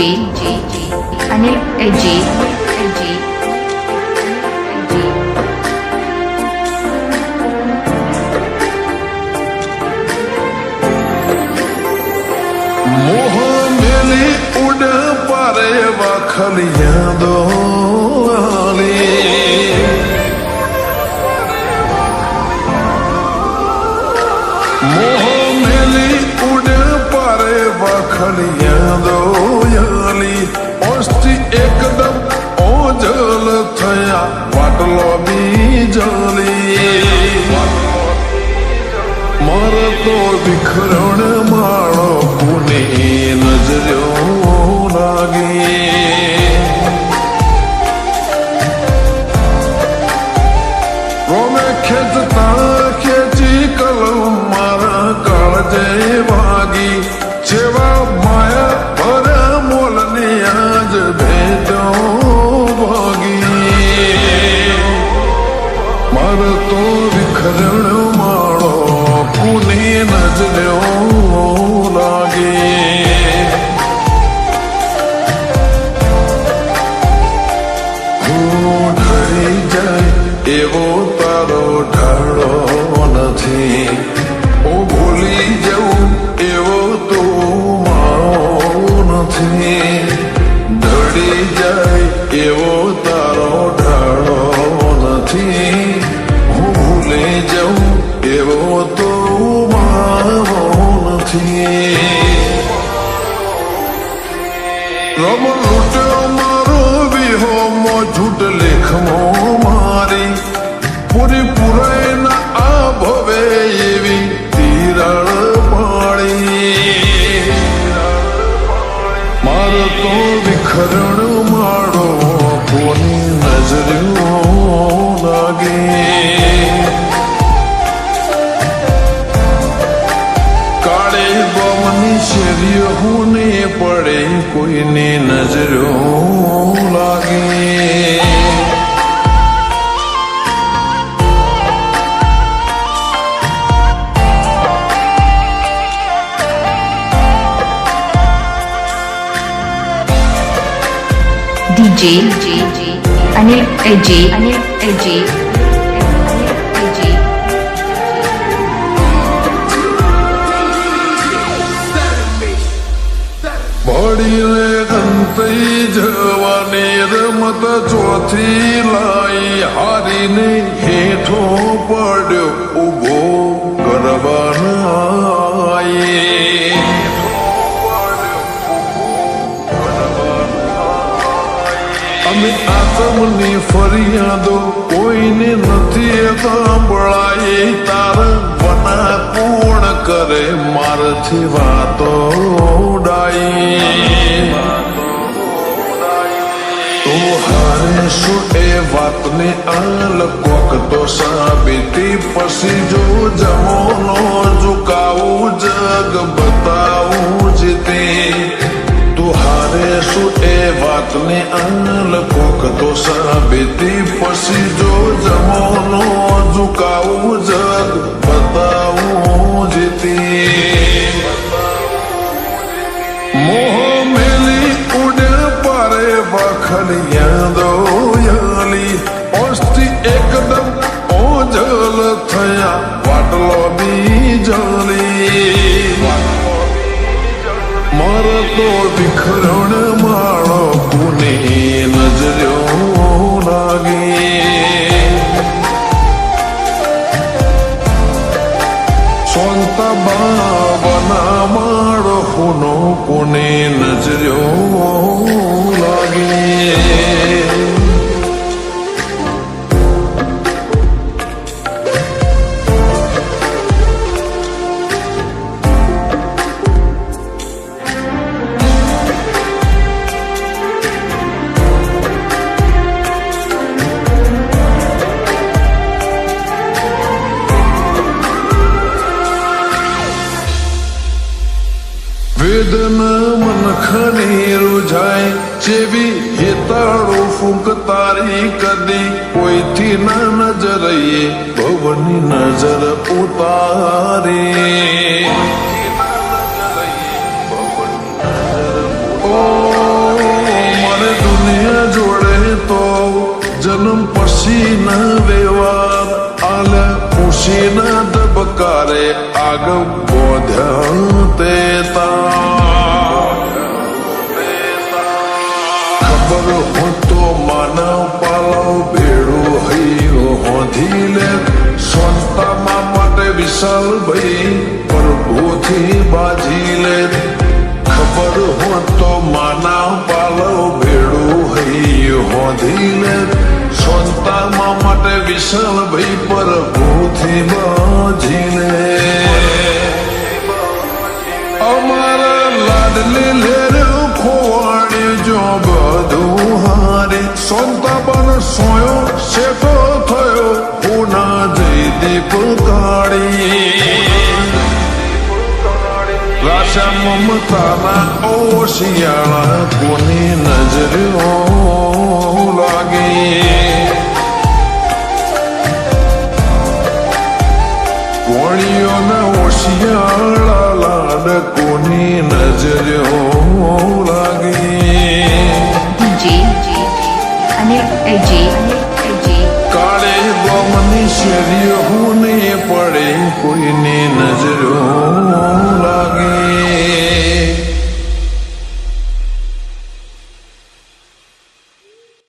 अनिल जी मोह मेली उड़ पारे वाखलियां दो मोह मेली उड़ पारे वाखलियां दो ओस्टी एकदम ओझल थया वाटलो बीजली मर तो विखरण मारो पुणे नजरो लागे रोमे खेचता खेची कलम मारा काळजे भागी जेवा माया भर मोलनी आज भेटो भागी मर तो विखरण मारो पुणे नजरो लागे ढળી જાય એવો તારો ઢાળો નથી ઓ ભૂલી જવું એવો તો મારો નથી ઢળી જાય એવો તારો ઢાળો નથી હું ભૂલી જવું એવો તો મારો નથી રમ લૂટ્યો મારો વિહો મો झूठ લેખમો મારી પૂરી પુરાય ના આ ભવે એવી તિરાડ પાડી મારો તો વિખરણ માળો કોની નજર્યો લાગે કાળે બમની શેરીઓ હોને પડે કોઈને નજરો લાગે DJ अनिल जी ભળી રે ગંતઈ જવાની રમત ચોથી લાઈ હારીને હેઠો પડ્યો ઉભો કરવાનાએ અમે આતમની ફરિયાદો કોઈને નથી સાંભળાય તાર વના પૂર્ણ કરે મારથી વાતો ઉડાઈ તો હારે શું એ વાતને આલ કોક તો સાબિતી પછી જો જમોનો ઝુકાવું જગ બતાવું જીતે તુહારે શું એ વાતને આલ કોક તો સાબિતી પછી જો જમોનો ઝુકાવું જગ બતાવું જીતે મોહ મેલી ઉડે પારે વાખલિયાં દો ઓસ્ટી એકદમ ઓઝલ થયા વાટલો બીજલી मर तो विखरण मारो पुणे नजरो लागे स्ವಂತ भावना मारो पुनो पुणे नजरो लागे વેદના મન ખનેરું જાય જેવી હેતાળો ફૂંક તારી કદી કોઈથી ના નજરઈએ ભવની નજર ઉતારે ઓ જન્મ પછી ન વ્યવહાર આલે ખુશીના ધબકારે આગળ બોધ્યા તે ખબર હું તો માનવ પાલવ ભેડું હૈયો હોધી લે સ્વંતામાં માટે વિશાલ ભાઈ પ્રભુથી બાજી લે ખબર હું તો માનવ પાલવ ભેડું હૈયો હોધી લે સ્વંતામાં માટે વિશાલ ભાઈ પ્રભુથી બાજી લે અમારા લાડલી લેર ખોવાડે જો બધું હારે સોનતા બન સોયો શેઠો થયો પૂના જયદીપ કાળી રાશા મમતાના ઓશિયાળા કોની નજરો લાગે કોળીઓના ઓશિયાળા લાડ કોની નજરો લાગે DJ, Anil AJ, કાળે ગોમની શેરીઓ